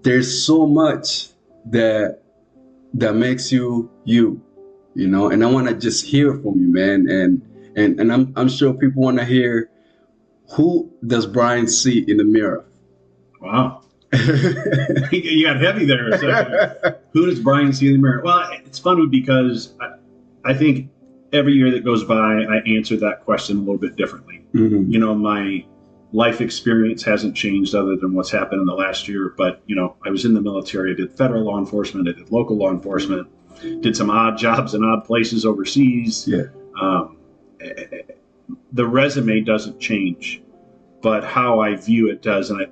there's so much that makes you, you know, and I want to just hear from you, man. And I'm sure people want to hear, who does Brian see in the mirror? Wow. You got heavy there a second. Who does Brian see in the mirror? Well, it's funny because I think every year that goes by, I answer that question a little bit differently. Mm-hmm. You know, my life experience hasn't changed other than what's happened in the last year. But, you know, I was in the military. I did federal law enforcement. I did local law enforcement. Did some odd jobs in odd places overseas. Yeah. The resume doesn't change, but how I view it does. And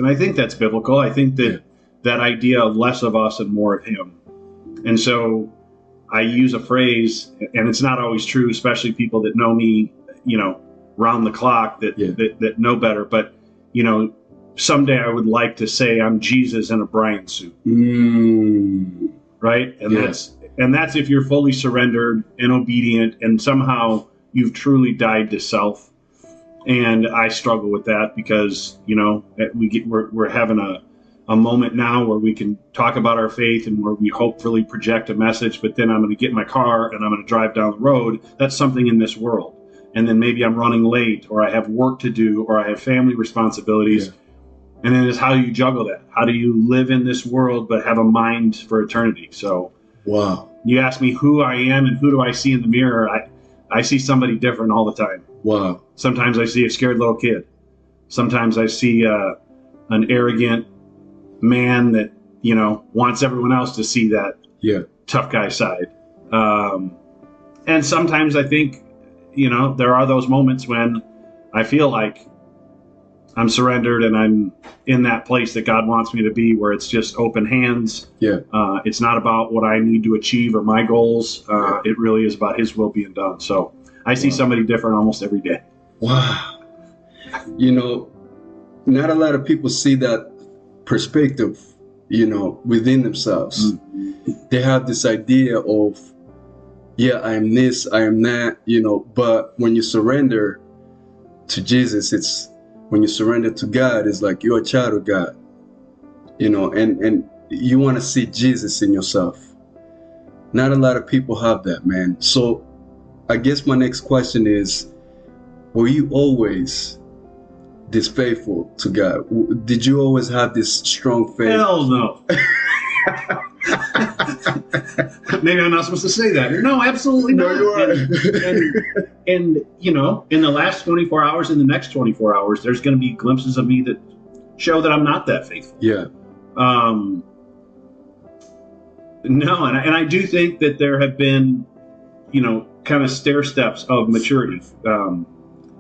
I think that's biblical. I think that that idea of less of us and more of him. And so I use a phrase, and it's not always true, especially people that know me, you know, round the clock that know better. But, you know, someday I would like to say I'm Jesus in a Brian suit. Right? And that's if you're fully surrendered and obedient and somehow you've truly died to self. And I struggle with that because, you know, we're having a moment now where we can talk about our faith and where we hopefully project a message, but then I'm going to get in my car and I'm going to drive down the road. That's something in this world. And then maybe I'm running late, or I have work to do, or I have family responsibilities. Yeah. And then it's how do you juggle that? How do you live in this world but have a mind for eternity? So wow. You ask me who I am and who do I see in the mirror, I see somebody different all the time. Wow. Sometimes I see a scared little kid. Sometimes I see an arrogant man that, you know, wants everyone else to see that tough guy side. And sometimes I think, you know, there are those moments when I feel like I'm surrendered and I'm in that place that God wants me to be, where it's just open hands. Yeah. It's not about what I need to achieve or my goals. It really is about his will being done. So I see somebody different almost every day. Wow. You know, not a lot of people see that perspective, you know, within themselves. Mm-hmm. They have this idea of, yeah, I am this, I am that, you know, but when you surrender to Jesus, when you surrender to God, it's like you're a child of God, you know, and you want to see Jesus in yourself. Not a lot of people have that, man. So I guess my next question is, were you always this faithful to God? Did you always have this strong faith? Hell no. Maybe I'm not supposed to say that. No, absolutely not. No, you are. And, you know, in the last 24 hours, in the next 24 hours, there's going to be glimpses of me that show that I'm not that faithful. Yeah. No, and I do think that there have been, you know, kind of stair steps of maturity.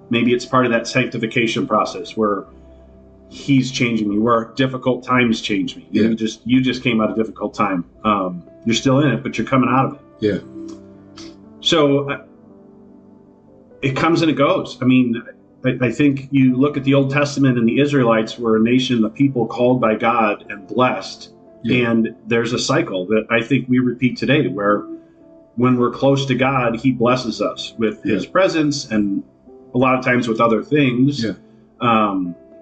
Maybe it's part of that sanctification process where he's changing me, where difficult times change me. Yeah. You just came out of a difficult time. You're still in it, but you're coming out of it. Yeah. So it comes and it goes. I mean, I think you look at the Old Testament and the Israelites were a nation, the people called by God and blessed. Yeah. And there's a cycle that I think we repeat today where when we're close to God, he blesses us with his presence and a lot of times with other things. Yeah.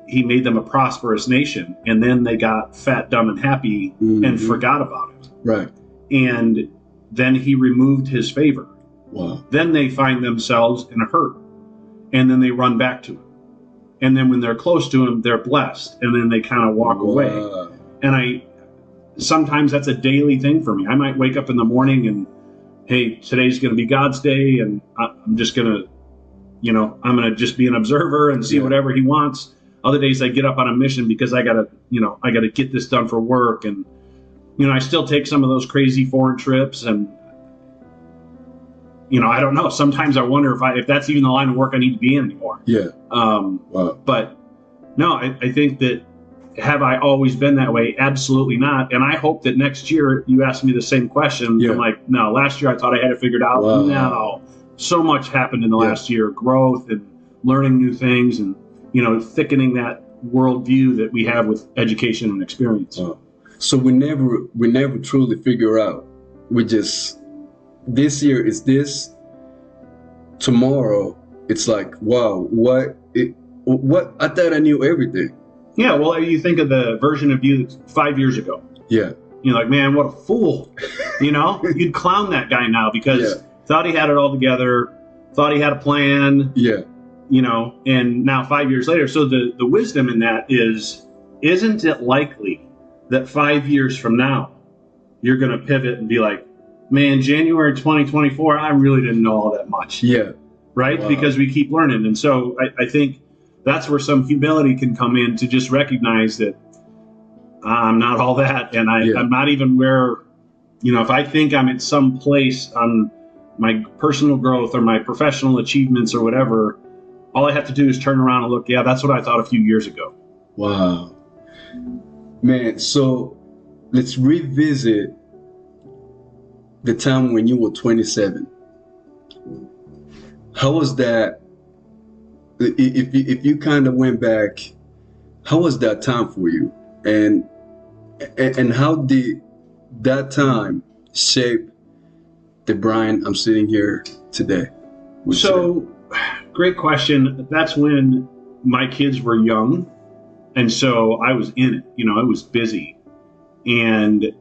He made them a prosperous nation, and then they got fat, dumb, and happy and forgot about it. Right. And then he removed his favor. Wow. Then they find themselves in a hurt, and then they run back to him. And then when they're close to him, they're blessed, and then they kind of walk away. And sometimes that's a daily thing for me. I might wake up in the morning and, hey, today's going to be God's day, and I'm just going to, you know, I'm going to just be an observer and see whatever he wants. Other days I get up on a mission because I got to get this done for work. And, you know, I still take some of those crazy foreign trips. And, you know, I don't know. Sometimes I wonder if that's even the line of work I need to be in anymore. Yeah. Wow. But no, I think that, have I always been that way? Absolutely not. And I hope that next year you ask me the same question. Yeah. I'm like, no, last year I thought I had it figured out. Wow. No, so much happened in the last year, growth and learning new things and, you know, thickening that worldview that we have with education and experience. So we never truly figure out. We just, this year is this, tomorrow it's like, wow, what I thought I knew everything. Yeah, well, you think of the version of you 5 years ago. Yeah. You're like, man, what a fool. You'd clown that guy now because thought he had it all together, thought he had a plan. Yeah. And now 5 years later. So the wisdom in that isn't it likely that 5 years from now, you're going to pivot and be like, man, January 2024, I really didn't know all that much. Yeah. Right? Wow. Because we keep learning. And so I think that's where some humility can come in, to just recognize that I'm not all that. And I'm not even where, if I think I'm at some place on my personal growth or my professional achievements or whatever, all I have to do is turn around and look, yeah, that's what I thought a few years ago. Wow. Man, so let's revisit the time when you were 27. How was that? If you kind of went back, how was that time for you? And how did that time shape the Brian I'm sitting here today? So, great question. That's when my kids were young. And so I was in it, I was busy. And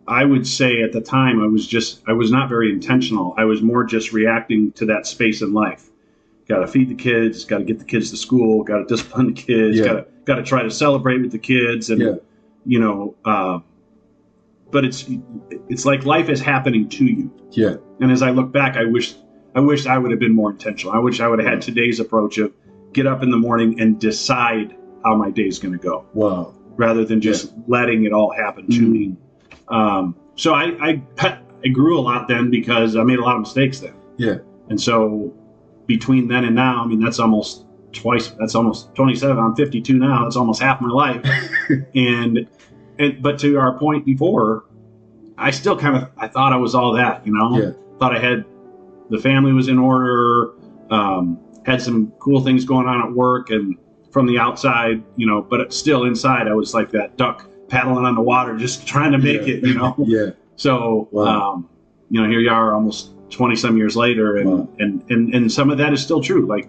I would say at the time, I was not very intentional. I was more just reacting to that space in life. Got to feed the kids, got to get the kids to school, got to discipline the kids, got to try to celebrate with the kids. And, but it's like life is happening to you. Yeah. And as I look back, I wish I would have been more intentional. I wish I would have had today's approach of get up in the morning and decide how my day's going to go. Wow. Rather than just letting it all happen to me. So I grew a lot then because I made a lot of mistakes then. Yeah. And so between then and now, that's almost twice. That's almost 27. I'm 52 now. That's almost half my life. But to our point before, I still I thought I was all that, Thought I had, the family was in order, had some cool things going on at work and from the outside, but still inside I was like that duck paddling on the water, just trying to make it, Yeah. So, wow. Here you are almost 20 some years later. And, wow. and some of that is still true. Like,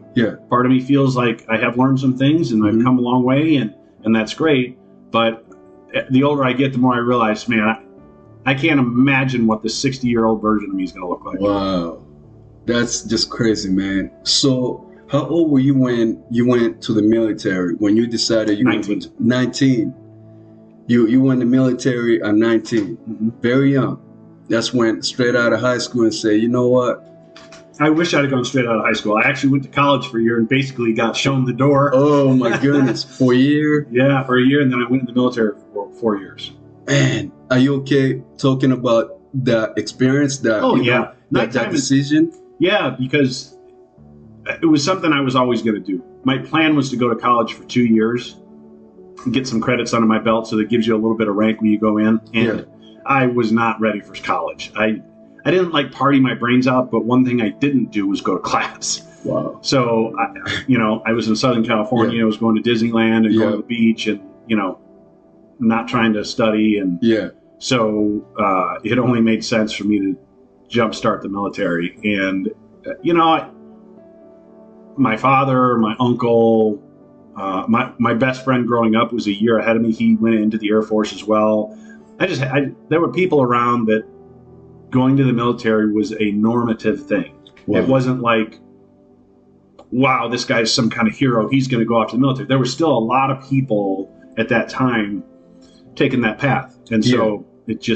part of me feels like I have learned some things and I've come a long way and that's great. But the older I get, the more I realize, man, I can't imagine what the 60-year-old version of me is going to look like. Wow. That's just crazy, man. So how old were you when you went to the military, when you decided you 19. went to 19? You went to the military at 19, very young. That's when straight out of high school and say, you know what? I wish I'd have gone straight out of high school. I actually went to college for a year and basically got shown the door. Oh my goodness, for a year? Yeah, for a year, and then I went to the military for 4 years. Man, are you okay talking about that experience, that decision? Yeah, because it was something I was always going to do. My plan was to go to college for 2 years, get some credits under my belt so that gives you a little bit of rank when you go in. And I was not ready for college. I didn't like party my brains out, but one thing I didn't do was go to class. Wow. So, I was in Southern California. I was going to Disneyland and going to the beach and, not trying to study. And so it only made sense for me to jumpstart the military. And, my father, my uncle, my best friend growing up was a year ahead of me. He went into the Air Force as well. There were people around that going to the military was a normative thing. Wow. It wasn't like, wow, this guy's some kind of hero. He's going to go off to the military. There were still a lot of people at that time taking that path. And so it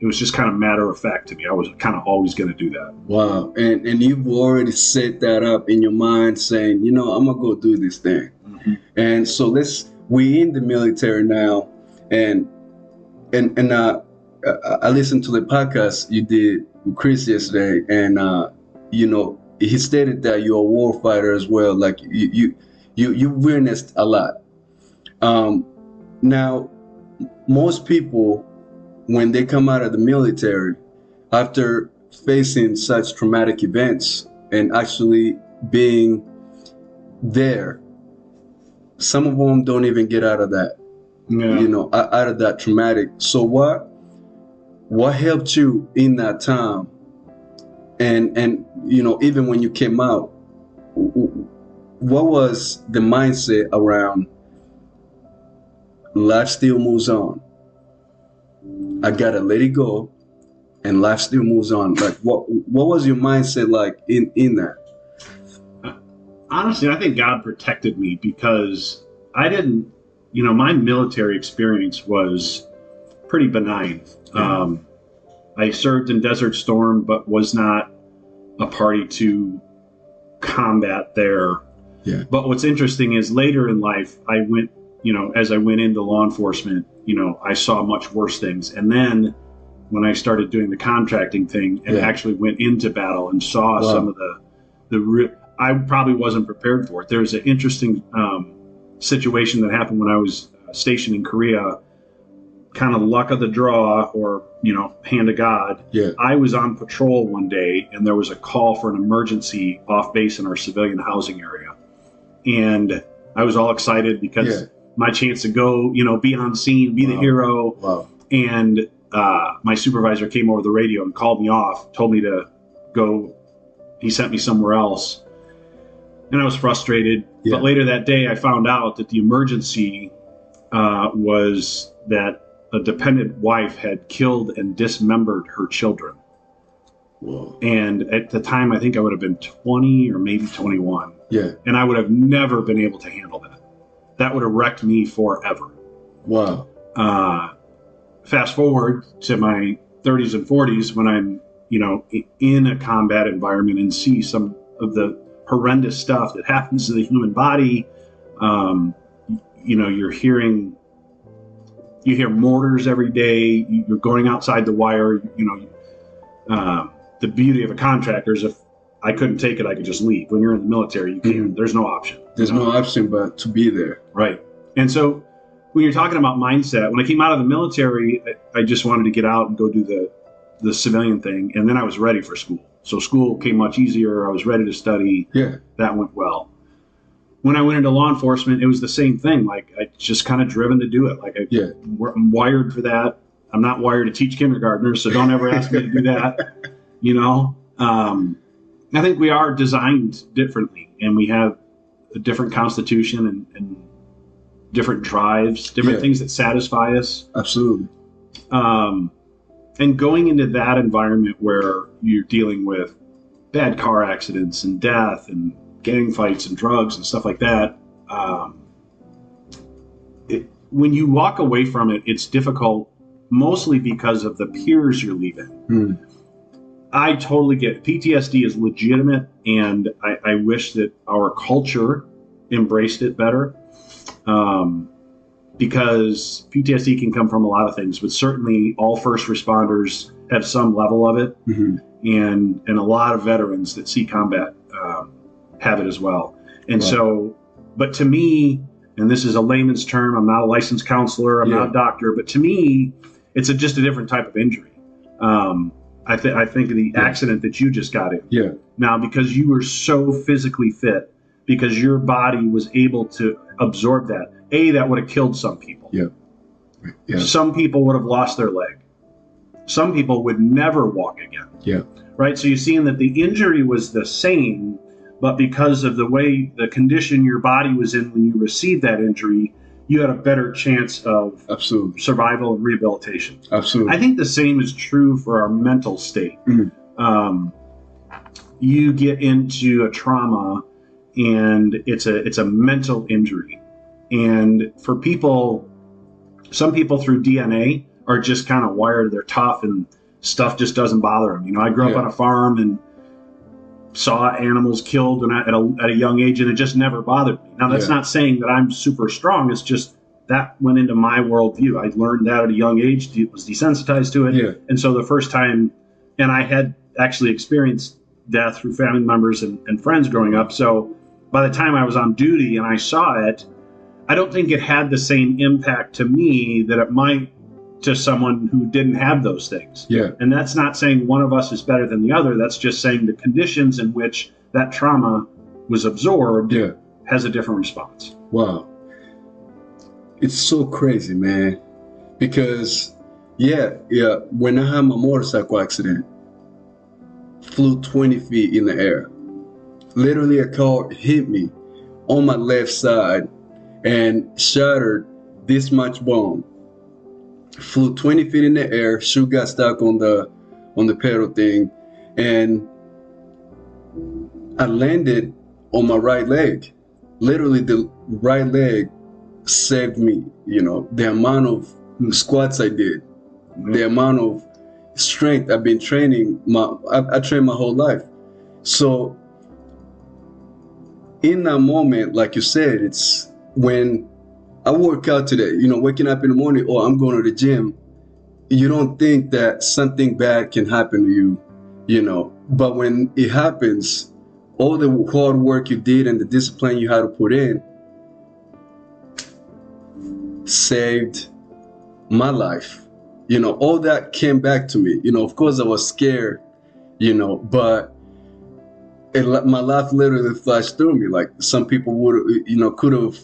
was just kind of matter of fact to me. I was kind of always going to do that. Wow. And you've already set that up in your mind saying, I'm going to go do this thing. Mm-hmm. And so we in the military now. And I listened to the podcast you did with Chris yesterday. And, he stated that you're a war fighter as well. Like you witnessed a lot. Now, most people, when they come out of the military, after facing such traumatic events and actually being there, some of them don't even get out of that, out of that traumatic. So what helped you in that time? And even when you came out, what was the mindset around life still moves on. I gotta let it go, and life still moves on. Like, what was your mindset like in that? Honestly, I think God protected me because I didn't, my military experience was pretty benign. Yeah. I served in Desert Storm, but was not a party to combat there. Yeah. But what's interesting is later in life, I went, as I went into law enforcement, I saw much worse things. And then when I started doing the contracting thing and actually went into battle and saw some of I probably wasn't prepared for it. There's an interesting situation that happened when I was stationed in Korea, kind of luck of the draw or, hand of God. Yeah. I was on patrol one day and there was a call for an emergency off base in our civilian housing area. And I was all excited because my chance to go, be on scene, be the hero. Wow. And my supervisor came over the radio and called me off, told me to go. He sent me somewhere else. And I was frustrated. Yeah. But later that day, I found out that the emergency was that a dependent wife had killed and dismembered her children. Whoa. And at the time, I think I would have been 20 or maybe 21. Yeah. And I would have never been able to handle that. That would have wrecked me forever. Wow. Fast forward to my 30s and 40s when I'm, in a combat environment and see some of the horrendous stuff that happens to the human body. You hear mortars every day. You're going outside the wire. The beauty of a contractor is if I couldn't take it, I could just leave. When you're in the military, you can't. Mm-hmm. There's no option. There's no option but to be there. Right. And so when you're talking about mindset, when I came out of the military, I just wanted to get out and go do the civilian thing. And then I was ready for school. So school came much easier. I was ready to study. Yeah. That went well. When I went into law enforcement, it was the same thing. Like, I just kind of driven to do it. Like, I'm wired for that. I'm not wired to teach kindergartners, so don't ever ask me to do that. I think we are designed differently, and we have a different constitution and different drives, different things that satisfy us. Absolutely. And going into that environment where you're dealing with bad car accidents and death and gang fights and drugs and stuff like that, when you walk away from it, it's difficult, mostly because of the peers you're leaving. I totally get it. PTSD is legitimate, and I wish that our culture embraced it better, because PTSD can come from a lot of things, but certainly all first responders have some level of it, and a lot of veterans that see combat have it as well. And so, but to me, and this is a layman's term, I'm not a licensed counselor, I'm not a doctor, but to me, it's just a different type of injury. I think of the accident that you just got in. Yeah. Now, because you were so physically fit, because your body was able to absorb that, that would have killed some people. Yeah. Yeah. Some people would have lost their leg. Some people would never walk again. Yeah. Right? So you're seeing that the injury was the same, but because of the way, the condition your body was in when you received that injury, you had a better chance of survival and rehabilitation. Absolutely. I think the same is true for our mental state. You get into a trauma, and it's a mental injury. And for people, some people through DNA are just kind of wired. They're tough, and stuff just doesn't bother them. I grew up on a farm and saw animals killed at a young age, and it just never bothered me. Now, that's not saying that I'm super strong. It's just that went into my worldview. I learned that at a young age, was desensitized to it. Yeah. And so the first time, and I had actually experienced death through family members and friends growing up. So by the time I was on duty and I saw it, I don't think it had the same impact to me that it might to someone who didn't have those things. Yeah. And that's not saying one of us is better than the other. That's just saying the conditions in which that trauma was absorbed has a different response. Wow. It's so crazy, man. Because, when I had my motorcycle accident, flew 20 feet in the air. Literally, a car hit me on my left side and shattered this much bomb. Flew 20 feet in the air. Shoe got stuck on the pedal thing, and I landed on my right leg. Literally, the right leg saved me. You know, the amount of squats I did, the amount of strength I've been training. I trained my whole life. So in that moment, like you said, it's when I work out today, you know, waking up in the morning, oh, I'm going to the gym. You don't think that something bad can happen to you, you know, but when it happens, all the hard work you did and the discipline you had to put in saved my life. You know, all that came back to me. You know, of course I was scared, you know, but my life literally flashed through me. Like some people would, you know, could have,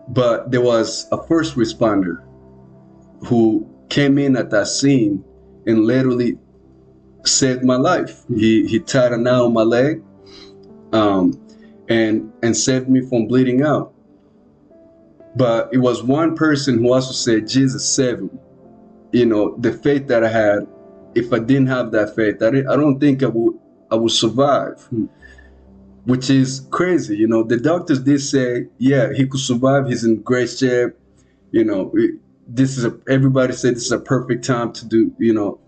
but there was a first responder who came in at that scene and literally saved my life. He tied a knot on my leg, and saved me from bleeding out. But it was one person who also said, Jesus saved him. You know, the faith that I had, if I didn't have that faith, I don't think I would survive, which is crazy. You know, the doctors did say, yeah, he could survive. He's in great shape. You know, everybody said this is a perfect time to do, you know,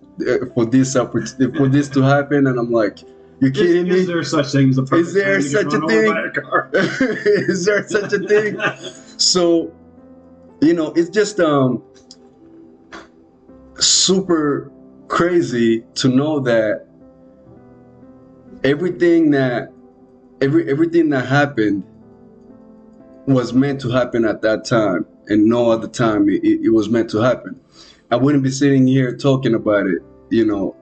for this to happen. And I'm like, you kidding me? Is there such thing as a perfect Is there time to such get a run thing? over by a car? Is there such a thing? So, you know, it's just super crazy to know that everything that happened was meant to happen at that time, and no other time it was meant to happen. I wouldn't be sitting here talking about it, you know,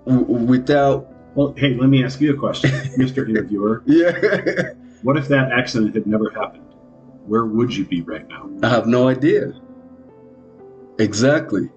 without. Well, hey, let me ask you a question, Mr. Interviewer. Yeah. What if that accident had never happened? Where would you be right now? I have no idea. Exactly.